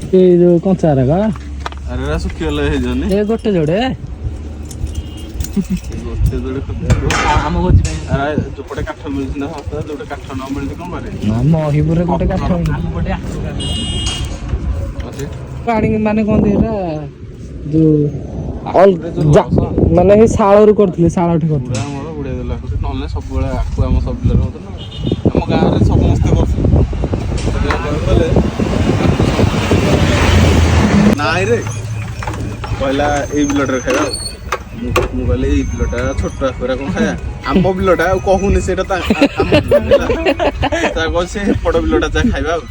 ଏ ଯୋଉ କଞ୍ଚା ରାଗ ଆରେ ଶୁଖି ଗଲେ ହେଇଯାଉନି ଏ ଗୋଟେ ଯୋଡେ ଆମ ଭୋଜି ପାଇଁ ଆରେ ଯୋପଟେ କାଠ ମିଳୁଛି ନା ହସ୍ତା ଯୋଉଟେ କାଠ ନ ମିଳୁଛି କଣ କରେ ନା ମହିପୁରରେ ଗୋଟେ କାଠ ପାଣି ମାନେ କହନ୍ତି ଏଇଟା ଯୋଉ ମାନେ ଏଇ ଶାଳରୁ କରିଥିଲେ ଶାଳଠି କରିଥିଲେ ଆମର ବୁଡେଇ ଦେଲା ନହେଲେ ସବୁବେଳେ ଆକୁ ଆମ ସବୁ ପିଲାର ହଉଥିଲା ଆମ ଗାଁରେ ସମସ୍ତେ କରୁଥିଲେ ନାଇଁ ରେ କହିଲା ଏଇ ବିଲଟାରେ ଖାଇବା ମୁଁ କହିଲି ଏଇ ବିଲଟା ଛୋଟ ଆଖୁରା କଣ ଖାଇବା ଆମ ବିଲଟା ଆଉ କହୁନି ସେଇଟା ଆମ ବିଲ ସେ ହେପଟ ବିଲଟା ଯାହା ଖାଇବା ଆଉ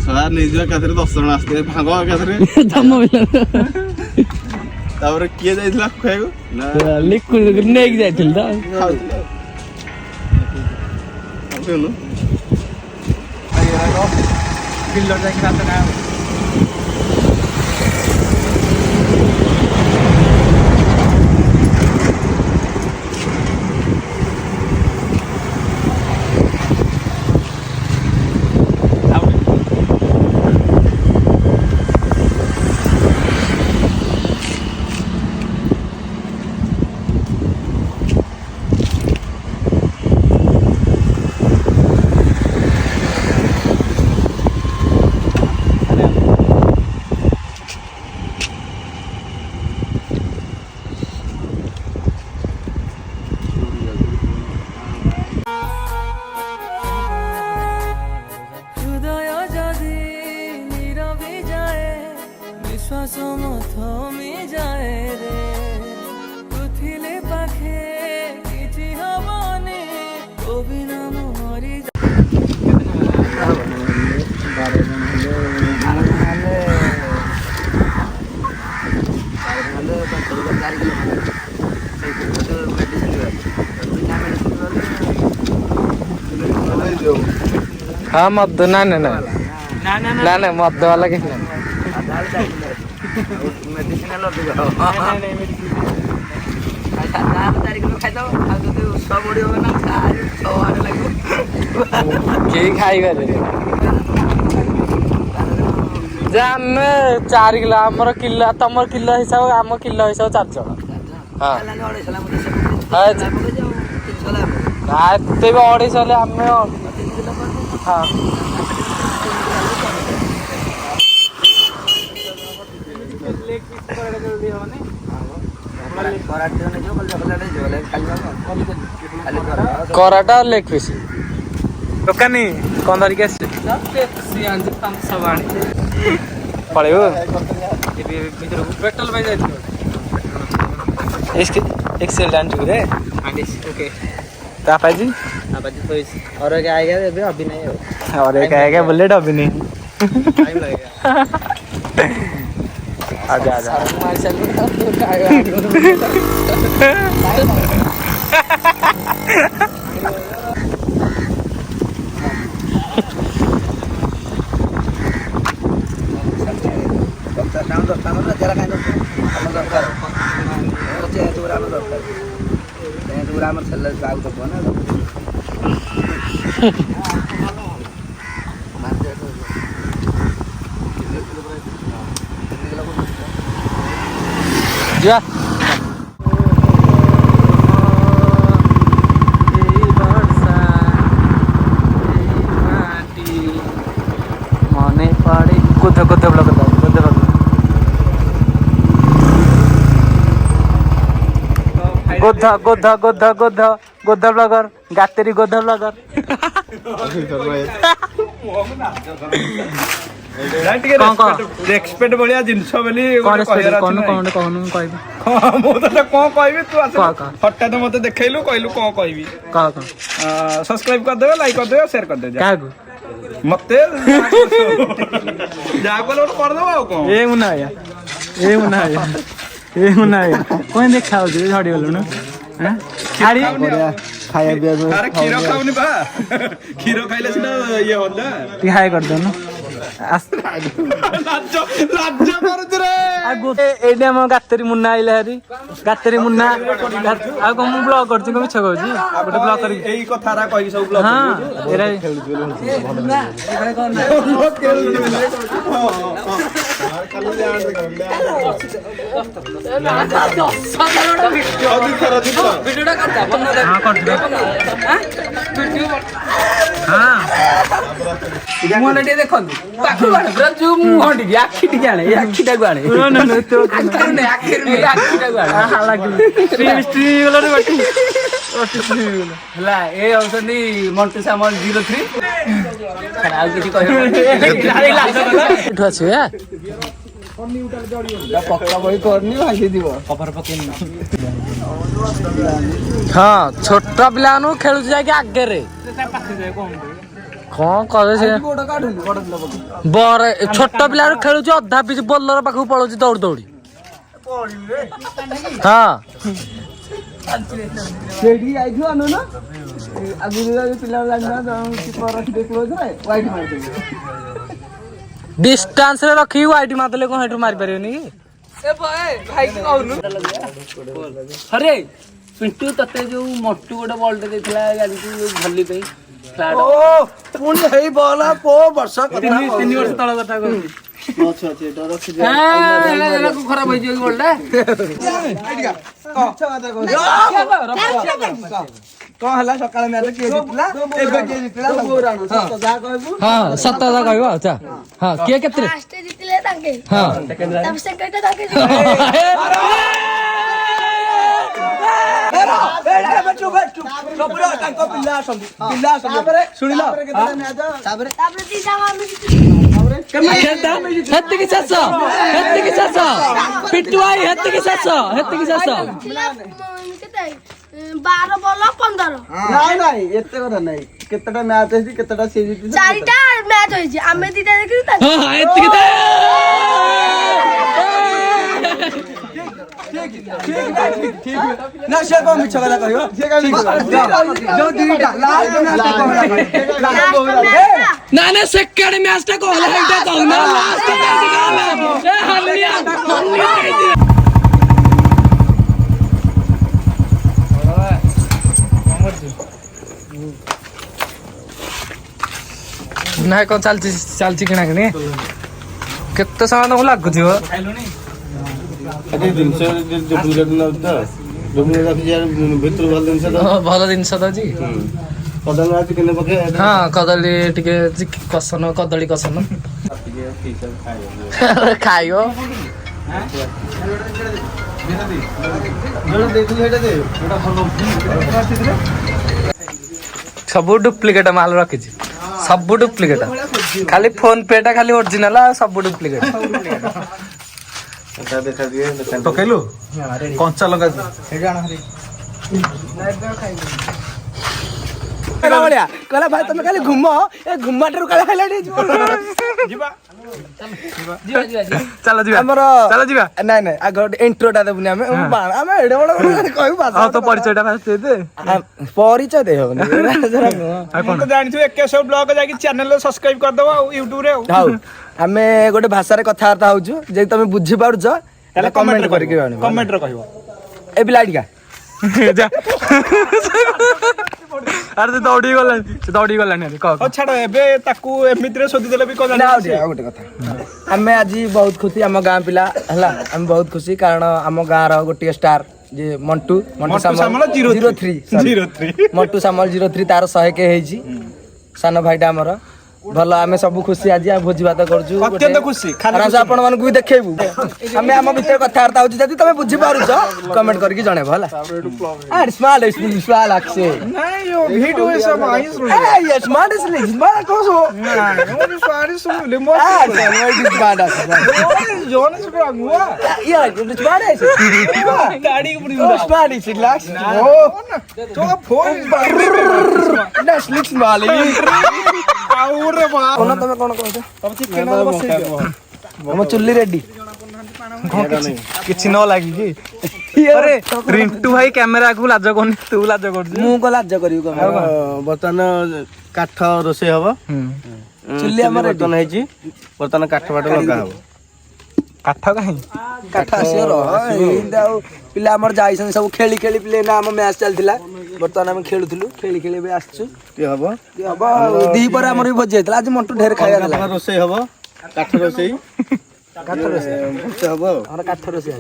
ସଳା ନେଇଯିବା ଏକାଥରେ 10 ଜଣ ଆସିଥିଲେ ଭାଙ୍ଗ ଏକାଥରେ ତାପରେ କିଏ ଯାଇଥିଲା ଖାଇବାକୁ ନା ନେଇକି ଯାଇଥିଲି ତ ବିଲ ଯାଇକି ଭାତ ଖାଇବା हाँ मद ना ना ना ना ना मद वाला के जान 4 किलो आमर किलो तम किलो हिसाब आम किलो हिसाब 4 जन हाँ एत 250 आम हाँ कराटा और लेग पीस दुकानी कौन धरिक आस पड़े पेट्रोल एक्सेल जान रे ओके तापा जी और क्या आएगा अभी नहीं और एक आएगा बुलेट अभी नहीं टाइम लगेगा आजा आजा जा मने पड़े कुछ गोधा गोधा गोधा गोधा गोधा ब्लॉगर गातेरी गोधा ब्लॉगर एक्सपेक्ट बढ़िया जिनस बोली कौन कहनु कहबी मो तो कोन कहबी तू आस हटात मते देखैलु कहलु कोन कहबी सब्सक्राइब कर देबे लाइक कर देबे शेयर कर देबे कागु मते जा कोन कर देबो आ कोन ए मुना कोन देखाउ जे झडी गलु न हैं खाड़ी खाया बिया अरे खीरो खाउनी बा खीरो खाइले सिना ये होला ती हाय कर दो न लाज करू रे एडे हम गातेरी मुन्ना आइले हरी गातेरी मुन्ना आ को मु ब्लॉग करछि को मिछ कहउछि गोटे ब्लॉग करी एई कथारा कहि सब ब्लॉग हां एरा ମଣ୍ଟୁ ସାମଲ 03 ଆଉ କିଛି କହିବ ପକ୍କା ବହି କରନି ଭାଙ୍ଗିଯିବ କଭର ପକେଇନି। ହଁ ଛୋଟ ପିଲାମାନଙ୍କୁ ଖେଳୁଛି ଯାଇକି ଆଗରେ କଣ କରେ ସେ ବର ଛୋଟ ପିଲାରୁ ଖେଳୁଛି ଅଧା ପିଚ୍ ବୋଲର ପାଖକୁ ପଳଉଛି ଦୌଡ଼ି ଦୌଡ଼ି। ହଁ ସେଇଠି ଯାଇଥିବ ନା ଆଗରୁ ପିଲା ଡିଷ୍ଟାନ୍ସ ରେ ରଖିକି ୱାଇଟ୍ ମାରିଦେଲେ କଣ ହେଠୁ ମାରି ପାରିବେନି କି? अरे पिंटू तते जो मोटू गोटे बॉल देथिला जानकी भली पे पुणी हेई बॉल को वर्ष 3 वर्ष तळ कथा कहू अच्छा अच्छा डर रखि हां एला को खराब होई जो बॉलटा कौन हला सकाळ मैच के जितला एबे के जितला सत जा कहबू हां सत जा कहबो अच्छा हां के केतरे लास्ट जितले ताके हां तब सेकंड ताके बारह बॉल 15 नहीं एते कथा नहीं केतेटा मैच है केतेटा सीरीज चारिटा मैच होई आमे दिटा देखि ना से को मिछ कथा कहियो से का जो दीटा लास्ट मैच ना ना सेकंड मैच टा कहला हेटा कहना लास्ट मैच कहला ए हल्लिया ना कौन चलची किना किनी केते समय तमको लागुथिबो अरे दिन से जो पूरा दिन होता जो मैं रखी यार भीतर वाला दिन से भल जिनस तो जी कदम आज किने पके हाँ कदली टिके कसन कदली कसन खाइयो सब डुप्लिकेट माल रखी सब डुप्लिकेट खाली फोन पे टा खाली ओरिजिनल सब डुप्लिकेट देखा दिए पकेलु कंचा लगा बढिया कहला भाई तुम खाली घुम ए घुमाटर काला खाइला जीवा चलो जीवा हमर चलो जीवा नहीं नहीं आग इंट्रोटा देबुनी हमें हमें एडे बड़ कहू भाषा हां तो परिचयटा दे दे परिचय दे होनी हम तो जानि छु 2100 ब्लॉग जाकी चैनल सब्सक्राइब कर दबो YouTube रे हां हमें गोटे भाषा रे कथा वार्ता होजु जे तुम बुझी पारुछ ताले कमेंट करके कमेंट रे कहबो ए बिलाडिका जा अरे दौड़ी गलानी कह छाड़ एबे ताकू एमित रे सोदी देले भी को जानि गोटे कथा हमें आज बहुत खुशी हम गां पिला हला हम बहुत खुशी कारण हम गां रो गोटे स्टार जे मंटू सामल 03 मंटू सामल 03 तार 100 के हेजी सान भाईटा हमर भल आमे सब खुशी आज भोजी बात करजु अत्यंत खुशी खाना आपण मानकु भी देखेबू हमें हम भीतर कथा वार्ता होची जदी तमे बुझी पारुछ कमेंट करके जणेबो हला आ स्मार्ट अक्षे नहीं यो वीडियो ए सब आइस रो ए ये स्मार्ट स्मार्ट कोसो नहीं स्मार्ट सुन ले मो स्मार्ट जोन से हुआ या स्मार्ट है गाड़ी के स्मार्ट है लक्स ओ तो फोन ना स्लिक्स वाली आउरे बा कोन तमे कोन कहत तब चिकन बसै हम चुल्ली रेडी किछि न लागी कि अरे रिंटू भाई कैमरा को लाज कोन तू लाज कर मु को लाज करियो बर्तन काठ रोसे हबो चुल्ली हमर बर्तन है जी बर्तन काठ फाट लगा हबो काठ काहे काठ आसियो रो इंदाउ पिला हमर जाइसन सब खेली खेली प्ले ना हम मैच चलतिला बर्तन हम खेलुथलु खेली खेली बे आछछु के हबो दी पर हमर भी भज जायतला आज मंटू ढेर खाया गला रोसे हबो काठ रोसे କାଠ ରୋଷେଇ ହବ ଆମର କାଠ ରୋଷେଇ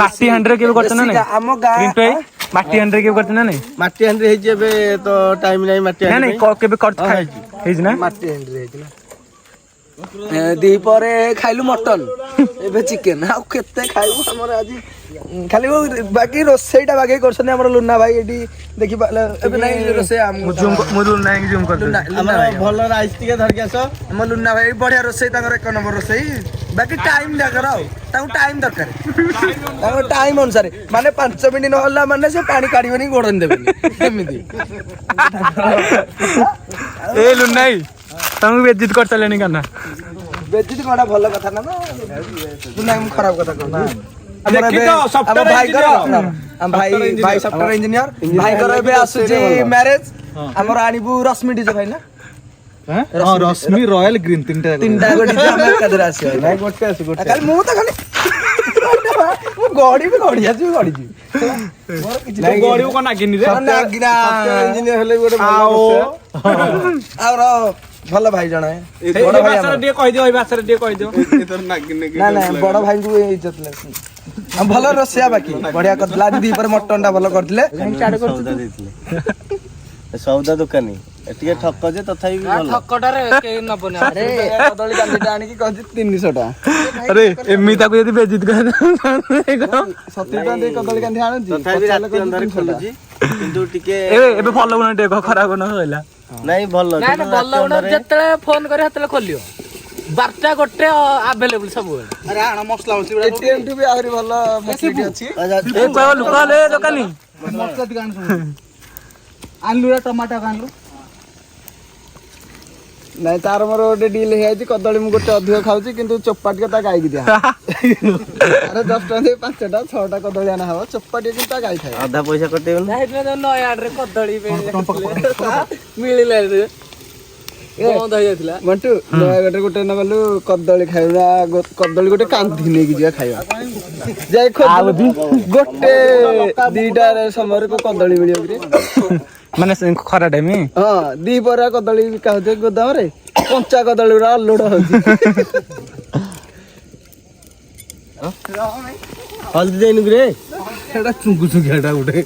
ମାଟି ହାଣ୍ଡିରେ କେବେ କରିଛ ନା ନାଇଁ ଆମ ଗାଁ ରିଣ୍ଟୁ ଭାଇ ମାଟି ହାଣ୍ଡିରେ କେବେ କରିଛ ନା ନାଇଁ ମାଟି ହାଣ୍ଡି ହେଇଛି ଏବେ ତ ଟାଇମ ନାହିଁ ମାଟି ନା ହାଣ୍ଡି ନାଇଁ କେବେ ହେଇଛି ନା ମାଟି ହାଣ୍ଡିରେ ହେଇଥିଲା ଦିପରେ ଖାଇଲୁ ମଟନ ଏବେ ଚିକେନ ଆଉ କେତେ ଖାଇବୁ ଆମର ଆଜି ଖାଲି ବାକି ରୋଷେଇଟା ବାଗେଇ କରୁଛନ୍ତି ଆମର ଲୁନା ଭାଇ ଏଠି ଦେଖି ଏବେ ନାଇଁ ରୋଷେଇ ଆମର ଭଲ ରାଇସ୍ ଟିକେ ଧରିକି ଆସ ଆମ ଲୁନା ଭାଇ ବଢିଆ ରୋଷେଇ ତାଙ୍କର 1 ନମ୍ବର ରୋଷେଇ ବାକି ଟାଇମ ତାଙ୍କର ଆଉ ତାଙ୍କୁ ଟାଇମ ଦରକାର ତାଙ୍କର ଟାଇମ ଅନୁସାରେ ମାନେ 5 ମିନିଟ୍ ନହେଲା ମାନେ ସେ ପାଣି କାଢିବନି ଗୋଡନି ଦେବେନି ଏମିତି ଏ ଲୁନାଇ ତମକୁ ବେଜିତ କରିସାରିଲେଣି କାନା ବେଜିତ କଣଟା ଭଲ କଥା ନା ଲୁନା ମୁଁ ଖରାପ କଥା କହୁଛି ଆମର ଏବେ ଆମ ଭାଇଙ୍କର ଭାଇ ସଫ୍ଟୱେୟାର ଇଞ୍ଜିନିୟର ଭାଇଙ୍କର ଏବେ ଆସୁଛି ମ୍ୟାରେଜ ଆମର ଆଣିବୁ ରଶ୍ମି ଡିଜେ ଭାଇ ନା ରଶ୍ମି ରୟାଲ ଗ୍ରୀନ ତିନିଟା ଡିଜେ ଆମେ ଏକାଥରେ ଆସିବ ନାଇଁ ଗୋଟେ ଆସୁ ଗୋଟେ ଖାଲି ମୁଁ ତ ଖାଲି ମୁଁ ଗଡିବି ଆସିବି ଗଡିଯିବି ଗଡିବୁ କଣ ନାଗିନି ରେ ଇଞ୍ଜିନିୟର ହେଲେ ଗୋଟେ ଆଉ ଭଲ ଭାଇ ଜଣେ ବଡ ଭାଇ ଟିକେ କହିଦିଅ ଏଇ ଭାଷାରେ ଟିକେ କହିଦିଅ ନା ନା ବଡ ଭାଇଙ୍କୁ ଇଜ୍ଜତ ଲାଗୁଛି ଭଲ ରୋଷେଇଆ ବାକି ବଢିଆ କରିଥିଲା ଆଜି ଦିପରେ ମଟନ ଟା ଭଲ କରିଥିଲେ ସଉଦା ଦୋକାନୀ ଟିକେ ଠକ ଯେ ତଥାପି ଠକଟାରେ କେହି ନବନି ଆରେ କଦଳୀ କାନ୍ଦିଟା ଆଣିକି କହିଛି 300 ଟଙ୍କା ଆରେ ଏମିତି ତାକୁ ଯଦି ବେଜିତ କରି 70 ଟଙ୍କା ଦେଇ କଦଳୀ କାନ୍ଦି ଆଣୁଛି ତଥାପି ରାତି ଅନ୍ଧାରେ ଖୋଲୁଛି କିନ୍ତୁ ଟିକେ ଏବେ ଭଲ ଗୁଣ ଟିକେ ଖରାପ ଗୁଣ କହିଲା ନାଇଁ ଭଲ ଭଲ ଗୁଣ ଯେତେବେଳେ ଫୋନ କରି ସେତେବେଳେ ଖୋଲିବ 12ଟା ଗୋଟେ ଆଭେଲେବୁଲ ସବୁବେଳେ ଆରେ ଆଣ ମସଲା ମସଲି ଏଟିଏମ ଠୁ ବି ଆହୁରି ଭଲ ଫ୍ୟାସିଲିଟି ଅଛି ଲୁକ ହେଲେ ଦୋକାନୀ ମସଲା ଟିକେ ଆଣିଲୁ ଟମାଟୋ ଆଣିଲୁ ନାଇଁ ତାର ମୋର ଗୋଟେ ଡିଲ୍ ହେଇଯାଇଛି କଦଳୀ ମୁଁ ଗୋଟେ ଅଧିକ ଖାଉଛି କିନ୍ତୁ ଚୋପା ଟିକେ ତା ଗାଈକି ଦିଆ ଆରେ 10 ଟଙ୍କା ଦେଇ 5ଟା 6ଟା କଦଳୀ ଆଣା ହବ ଚୋପା ଟିକେ କିନ୍ତୁ ତା ଗାଈ ଖାଏ ଅଧା ପଇସା କଟେଇବୁନି ନୟାଗଡ଼ରେ କଦଳୀ ମିଳିଲା ବନ୍ଦ ହେଇଯାଇଥିଲା ମଣ୍ଟୁ ନୟାଗଡ଼ରେ ଗୋଟେ ନ ଗଲୁ କଦଳୀ ଖାଇବା କଦଳୀ ଗୋଟେ କାନ୍ଧି ନେଇକି ଯିବା ଖାଇବା ଯାଇ ଗୋଟେ 2ଟା ସମୟରେ କୋଉ କଦଳୀ ମିଳିବ କି ମାନେ ଖରା ଟାଇମ ହଁ ଦିପହରେ କଦଳୀ ବିକା ହଉଛି ଗୋଦାମରେ କଞ୍ଚା କଦଳୀ ଗୁରା ଅଲୋଡ ହଉଛି ହଳଦୀ ଦେଇନୁ ରେ ସେଟା ଚୁଙ୍ଗୁ ଚୁଙ୍ଗିଆଟା ଗୋଟେ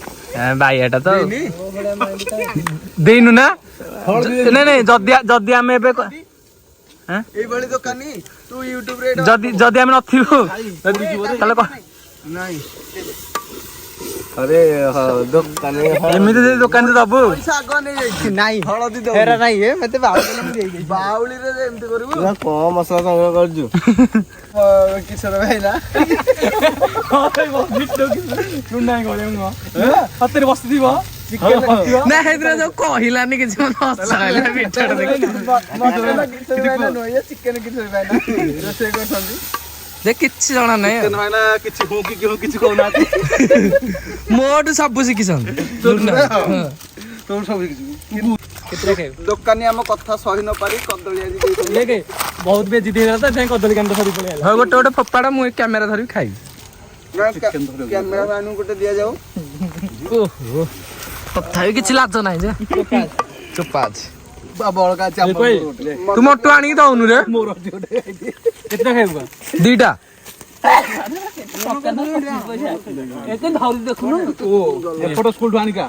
ବାଇଆଟା ତ ଦେଇନୁ ନା ନାଇଁ ନାଇଁ ଯଦି ଆମେ ଏବେ ଏଇଭଳି ଦୋକାନୀ ତୁ ୟୁଟ୍ୟୁବ ରେ ଯଦି ଆମେ ନଥିବୁ ତାହେଲେ ନାଇଁ अरे ଦୋକାନ ଏମିତି ଯଦି ଦୋକାନରେ ଦବୁ ପଇସା ଆଗ ନେଇ ଯାଇଛି ନାଇଁ ହଳଦୀ ଦଉ ହେରା ନାଇଁ ଏ ମତେ ବାଉଳି ମୁଁ ଦେଇ ଦେଇଛି ବାଉଳିରେ ଏମିତି କରିବୁ ନା କମ ମସଲା ସଂଗ୍ରହ କରୁଛୁ କିଶୋର ଭାଇ ନା ହାତରେ ବସିଥିବ ନା ହେଇଥିରେ ଯୋଉ କହିଲାନି କିଛି ଚିକେନ କିଶୋର ଭାଇ ନା ରୋଷେଇ କରୁଛନ୍ତି ଯେ କିଛି ଜଣା ନାହିଁ ଭାଇନା କିଛି ହଉ କି କିଛି କହୁନାହାନ୍ତି ମୋଠୁ ସବୁ ଶିଖିଛନ୍ତି ତୋର ସବୁ ଦୋକାନୀ ଆମ କଥା ସହି ନ ପାରି କଦଳୀ ଆଜି ଦେଇଛନ୍ତି ବହୁତ ବେଜି ଦେଇଗଲା ତ କଦଳୀ କାନ୍ଦ ଧରି ପଳେଇ ହଁ ଗୋଟେ ଫୋପାଡା ମୁଁ କ୍ୟାମେରା ଧରିକି ଖାଇବି କ୍ୟାମେରା ମାନଙ୍କୁ ଗୋଟେ ଦିଆଯାଉ ଓହୋ ତଥାପି କିଛି ଲାଜ ନାହିଁ ଯେ ଚୋପା ଅଛି ବଳକା ତୁ ମୋଟୁ ଆଣିକି ଦଉନୁ ରେ କେତେଟା ଖାଇବୁ 2ଟା ଧରି ଦେଖୁନୁ ଏପଟ ସ୍କୁଲଠୁ ଆଣିକା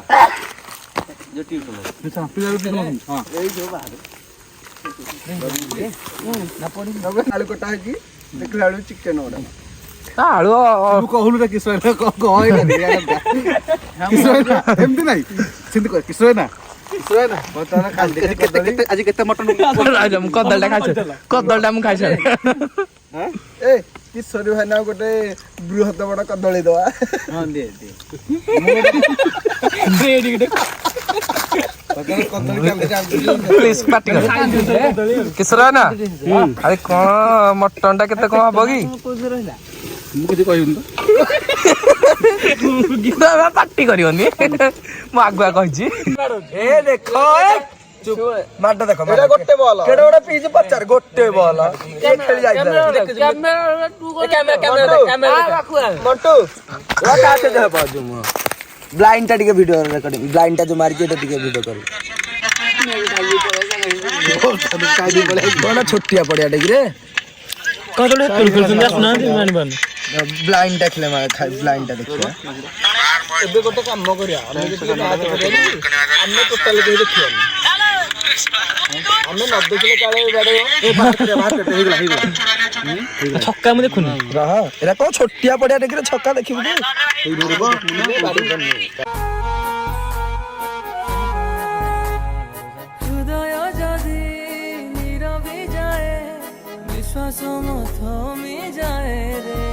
ଆଳୁ କଟା ହେଇକି ଦେଖିଲା ବେଳକୁ ଚିକେନ ଗୋଟେ ଆଳୁ କହୁନୁ କିସ ଏମିତି ନାଇଁ ସେମିତି କହ କିସ ନା ଆଜି କେତେ ମଟନ ମୁଁ କଦଳୀଟା ଖାଇଛି କଦଳୀଟା ମୁଁ ଖାଇଛି ଏ କିଶୋରୀ ଭାଇନା ଗୋଟେ ବୃହତ ବଡ କଦଳୀ ଦବା କିଶୋର ନା ଆରେ କଣ ମଟନ ଟା କେତେ କଣ ହବ କି ମୁଁ କିଛି କହିବିନି ତ ପାର୍ଟି କରିବନି ମୁଁ ଆଗୁଆ କହିଛି ଏ ଦେଖ ମାଡ ଦେଖ ଗୋଟେ ବଲ କେଡେ ଗୋଟେ ପିଚ୍ 50 ଗୋଟେ ବଲ ଖେଳି ଯାଇଥିଲା ମଣ୍ଟୁ କାছে ଦେହ ପାଉଛୁ ମୁଁ ବ୍ଲାଇଣ୍ଡ ଟା ଟିକେ ଭିଡିଓ ରେକର୍ଡିଂ ବ୍ଲାଇଣ୍ଡ ଟା ଯୋଉ ମାରିଛି ଏଟା ଟିକେ ଭିଡିଓ କର କଣ ଛୋଟିଆ ପଡିଆ ଟେ ରେ ଛକା ତଳେ ଖେଳୁଛନ୍ତି ଆସୁନାହାନ୍ତି ଜାଣିପାରୁନି ବ୍ଲାଇଣ୍ଡ ଟା ଖେଳେ ବ୍ଲାଇଣ୍ଡ ଟା ଦେଖିବା ଏବେ ଗୋଟେ କାମ କରିବା ଆମେ ଯେତିକି ମ୍ୟାଚ୍ କରିବା ଆମେ ଟୋଟାଲ କେହି ଦେଖିବାନି ଆମେ ନ ଦେଖିଲେ କାଳେ ଛକା ମୁଁ ଦେଖୁନି ରହ ଏରା କଣ ଛୋଟିଆ ପଡିଆ ଦେଖିଲେ ଛକା ଦେଖିବୁ ତୁ ହୃଦୟ ଯଦି ନିରବି ଯାଏ ବିଶ୍ୱାସ ମୋ ଥମି ଯାଏ ରେ